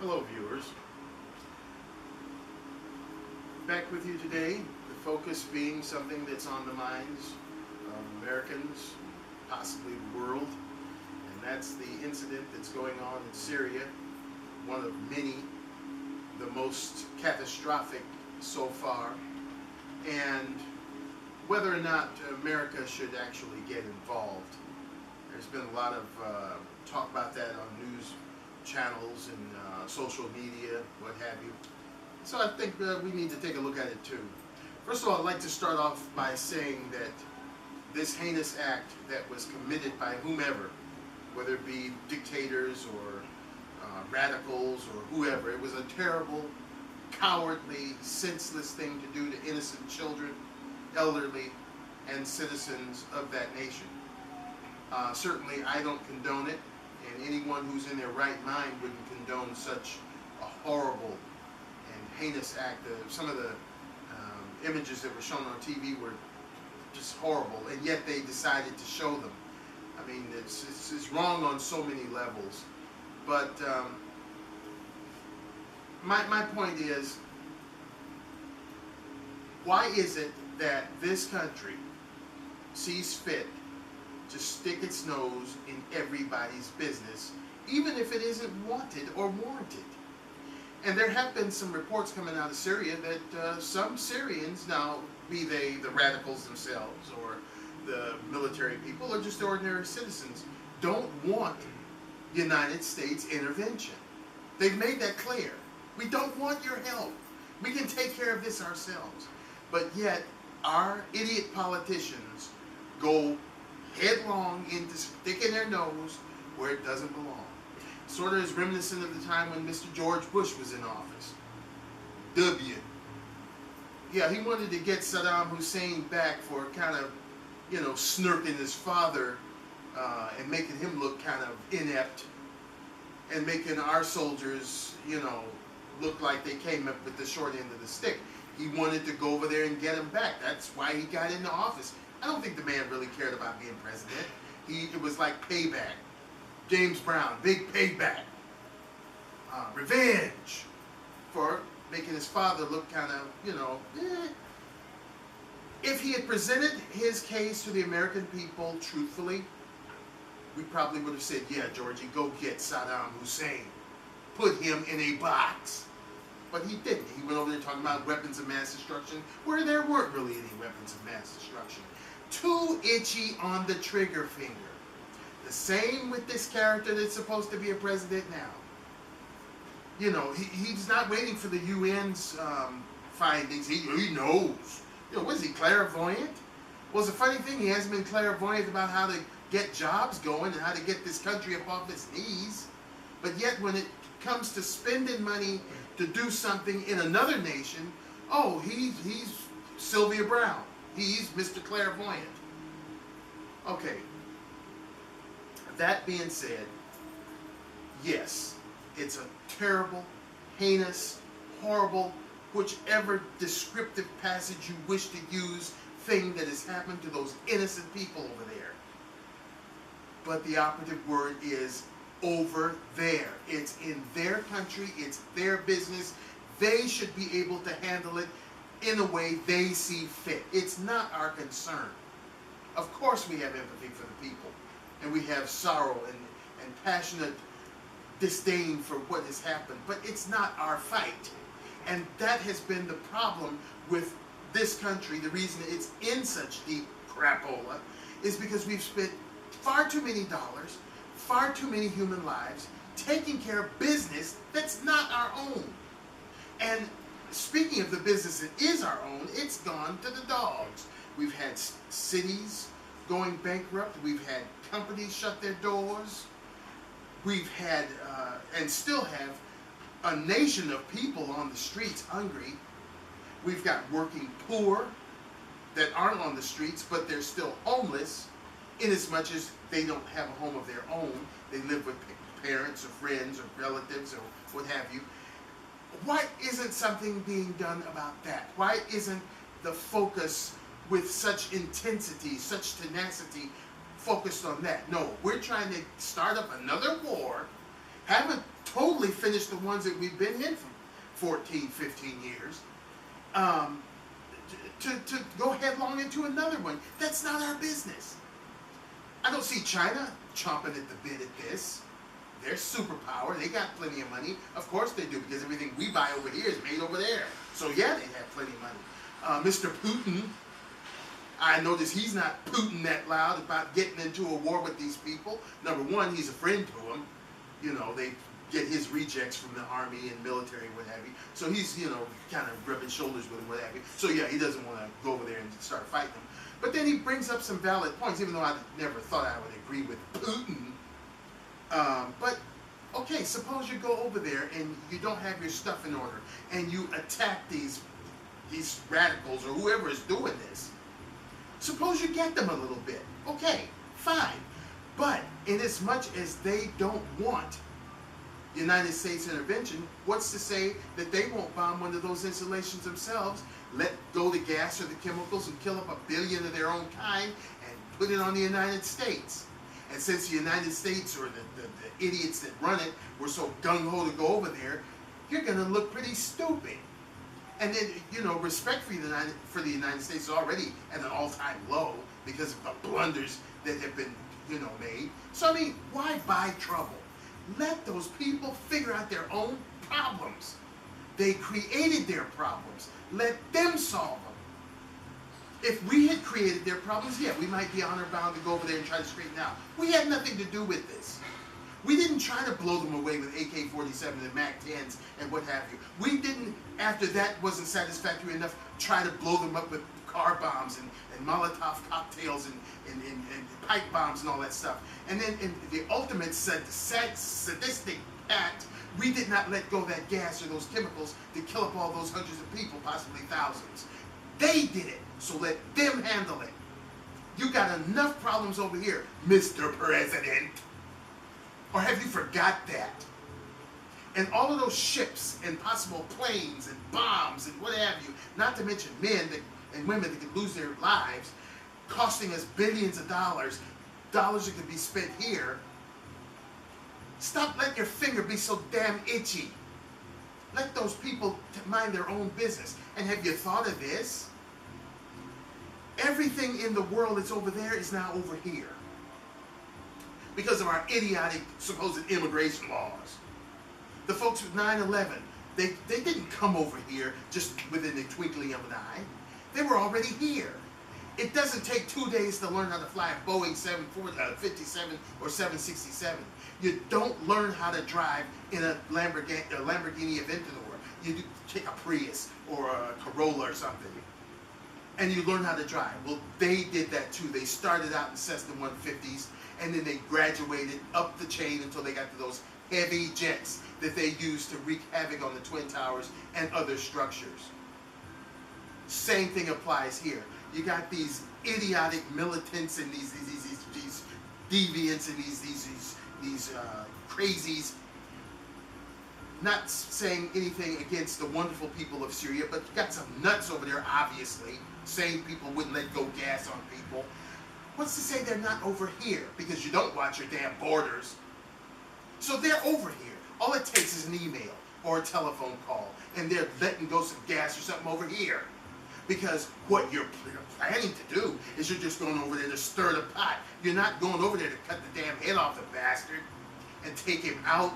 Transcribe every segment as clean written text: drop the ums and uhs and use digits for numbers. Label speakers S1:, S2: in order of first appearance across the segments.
S1: Hello viewers, back with you today, the focus being something that's on the minds of Americans, possibly the world, and that's the incident that's going on in Syria, one of many, the most catastrophic so far, and whether or not America should actually get involved. There's been a lot of talk about that on news channels and social media, what have you. So I think we need to take a look at it too. First of all, I'd like to start off by saying that this heinous act that was committed by whomever, whether it be dictators or radicals or whoever, it was a terrible, cowardly, senseless thing to do to innocent children, elderly, and citizens of that nation. Certainly I don't condone it, and anyone who's in their right mind wouldn't condone such a horrible and heinous act. Some of the images that were shown on TV were just horrible, and yet they decided to show them. I mean, it's wrong on so many levels. But my point is, why is it that this country sees fit to stick its nose in everybody's business, even if it isn't wanted or warranted? And there have been some reports coming out of Syria that some Syrians, now be they the radicals themselves or the military people or just ordinary citizens, don't want United States intervention. They've made that clear. We don't want your help. We can take care of this ourselves. But yet, our idiot politicians go headlong into sticking their nose where it doesn't belong. Sort of is reminiscent of the time when Mr. George Bush was in office. Yeah, he wanted to get Saddam Hussein back for kind of, snirking his father and making him look kind of inept and making our soldiers, look like they came up with the short end of the stick. He wanted to go over there and get him back. That's why he got into office. I don't think the man really cared about being president. It was like payback. James Brown, big payback. Revenge for making his father look kind of, If he had presented his case to the American people truthfully, we probably would have said, yeah, Georgie, go get Saddam Hussein. Put him in a box. But he didn't. He went over there talking about weapons of mass destruction, where there weren't really any weapons of mass destruction. Too itchy on the trigger finger. The same with this character that's supposed to be a president now. He's not waiting for the UN's findings. He knows. What is he, clairvoyant? Well, it's a funny thing, he hasn't been clairvoyant about how to get jobs going and how to get this country up off its knees. But yet when it comes to spending money to do something in another nation, oh, he's Sylvia Brown. He's Mr. Clairvoyant. Okay. That being said, yes, it's a terrible, heinous, horrible, whichever descriptive passage you wish to use, thing that has happened to those innocent people over there. But the operative word is over there. It's in their country. It's their business. They should be able to handle it in a way they see fit. It's not our concern. Of course we have empathy for the people, and we have sorrow and passionate disdain for what has happened, but it's not our fight. And that has been the problem with this country. The reason it's in such deep crapola is because we've spent far too many dollars, far too many human lives, taking care of business that's not our own. And speaking of the business that is our own, it's gone to the dogs. We've had cities going bankrupt. We've had companies shut their doors. We've had, and still have, a nation of people on the streets hungry. We've got working poor that aren't on the streets, but they're still homeless, inasmuch as they don't have a home of their own. They live with parents or friends or relatives or what have you. Why isn't something being done about that? Why isn't the focus with such intensity, such tenacity, focused on that? No, we're trying to start up another war, haven't totally finished finish the ones that we've been in for 14, 15 years, to go headlong into another one. That's not our business. I don't see China chomping at the bit at this. They're superpower. They got plenty of money. Of course they do, because everything we buy over here is made over there. So yeah, they have plenty of money. Mr. Putin, I notice he's not Putin that loud about getting into a war with these people. Number one, he's a friend to them. You know, they get his rejects from the army and military and what have you. So he's, you know, kind of rubbing shoulders with them, what have you. So yeah, he doesn't want to go over there and start fighting them. But then he brings up some valid points, even though I never thought I would agree with Putin. But, okay, suppose you go over there and you don't have your stuff in order, and you attack these radicals or whoever is doing this. Suppose you get them a little bit. Okay, fine. But in as much as they don't want United States intervention, what's to say that they won't bomb one of those installations themselves, let go the gas or the chemicals and kill up 1 billion of their own kind and put it on the United States? And since the United States or the idiots that run it were so gung-ho to go over there, you're going to look pretty stupid. And then, you know, respect for the United States is already at an all-time low because of the blunders that have been, you know, made. So, I mean, why buy trouble? Let those people figure out their own problems. They created their problems. Let them solve them. If we had created their problems, yeah, we might be honor-bound to go over there and try to straighten out. We had nothing to do with this. We didn't try to blow them away with AK-47 and MAC-10s and what have you. We didn't, after that wasn't satisfactory enough, try to blow them up with car bombs and Molotov cocktails and pipe bombs and all that stuff. And then in the ultimate sadistic act, we did not let go of that gas or those chemicals to kill up all those hundreds of people, possibly thousands. They did it, so let them handle it. You got enough problems over here, Mr. President. Or have you forgot that? And all of those ships and possible planes and bombs and what have you, not to mention men and women that could lose their lives, costing us billions of dollars that could be spent here. Stop letting your finger be so damn itchy. Let those people mind their own business. And have you thought of this? Everything in the world that's over there is now over here, because of our idiotic supposed immigration laws. The folks with 9/11, they didn't come over here just within the twinkling of an eye. They were already here. It doesn't take 2 days to learn how to fly a Boeing 757 or 767. You don't learn how to drive in a Lamborghini Aventador. You take a Prius or a Corolla or something, and you learn how to drive. Well, they did that too. They started out in Cessna 150s, and then they graduated up the chain until they got to those heavy jets that they used to wreak havoc on the Twin Towers and other structures. Same thing applies here. You got these idiotic militants and these deviants and these crazies. Not saying anything against the wonderful people of Syria, but you got some nuts over there, obviously. Saying people wouldn't let go gas on people. What's to say they're not over here? Because you don't watch your damn borders. So they're over here. All it takes is an email or a telephone call, and they're letting go some gas or something over here. Because what you're planning to do is you're just going over there to stir the pot. You're not going over there to cut the damn head off the bastard and take him out.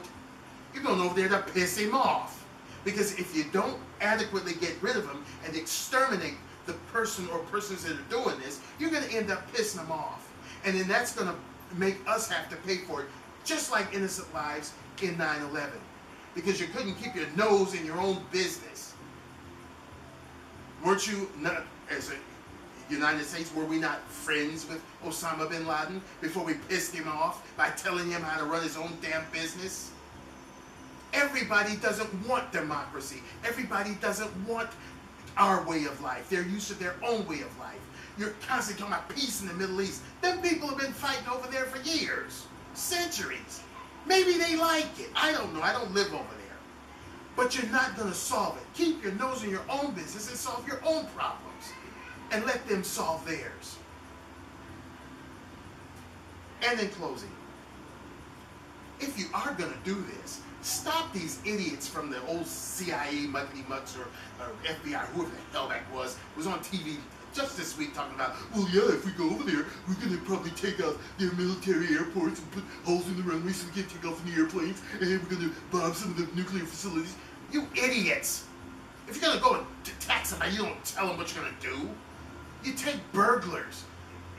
S1: You're going over there to piss him off. Because if you don't adequately get rid of him and exterminate the person or persons that are doing this, you're going to end up pissing them off. And then that's going to make us have to pay for it, just like innocent lives in 9/11. Because you couldn't keep your nose in your own business. Weren't you, not, as a United States, were we not friends with Osama bin Laden before we pissed him off by telling him how to run his own damn business? Everybody doesn't want democracy. Everybody doesn't want our way of life. They're used to their own way of life. You're constantly talking about peace in the Middle East. Them people have been fighting over there for years, centuries. Maybe they like it. I don't know. I don't live over there. But you're not going to solve it. Keep your nose in your own business and solve your own problems. And let them solve theirs. And in closing, if you are going to do this, stop these idiots from the old CIA muckety mucks or FBI, whoever the hell that was on TV just this week talking about, well, yeah, if we go over there, we're going to probably take out their military airports and put holes in the runway so we can take off in the airplanes, and we're going to bomb some of the nuclear facilities. You idiots! If you're going to go and attack somebody, you don't tell them what you're going to do. You take burglars.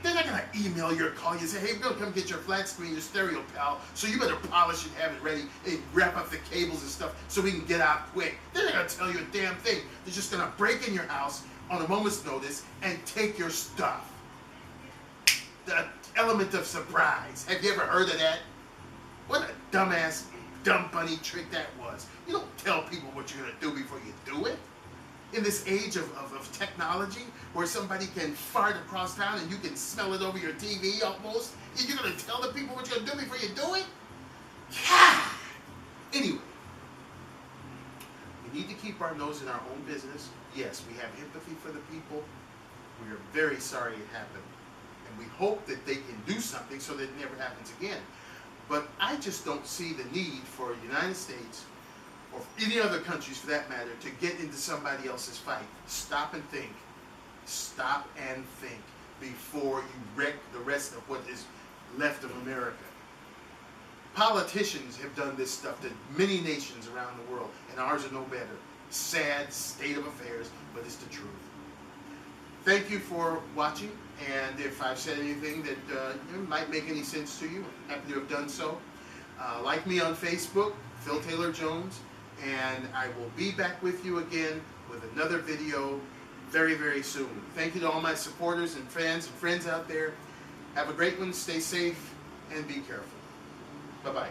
S1: They're not going to email you or call you and say, hey, we're going to come get your flat screen, your stereo, pal, so you better polish it, have it ready, and wrap up the cables and stuff so we can get out quick. They're not going to tell you a damn thing. They're just going to break in your house on a moment's notice and take your stuff. The element of surprise. Have you ever heard of that? What a dumbass, dumb bunny trick that was. You don't tell people what you're going to do before you do it. In this age of technology, where somebody can fart across town and you can smell it over your TV almost, you're going to tell the people what you're going to do before you do it? Yeah. Anyway, we need to keep our nose in our own business. Yes, we have empathy for the people. We are very sorry it happened. And we hope that they can do something so that it never happens again. But I just don't see the need for the United States, or any other countries for that matter, to get into somebody else's fight. Stop and think. Stop and think before you wreck the rest of what is left of America. Politicians have done this stuff to many nations around the world, and ours are no better. Sad state of affairs, but it's the truth. Thank you for watching, and if I've said anything that might make any sense to you, I'm happy to have done so. Like me on Facebook, Phil Taylor Jones, and I will be back with you again with another video very, very soon. Thank you to all my supporters and fans and friends out there. Have a great one, stay safe, and be careful. Bye-bye.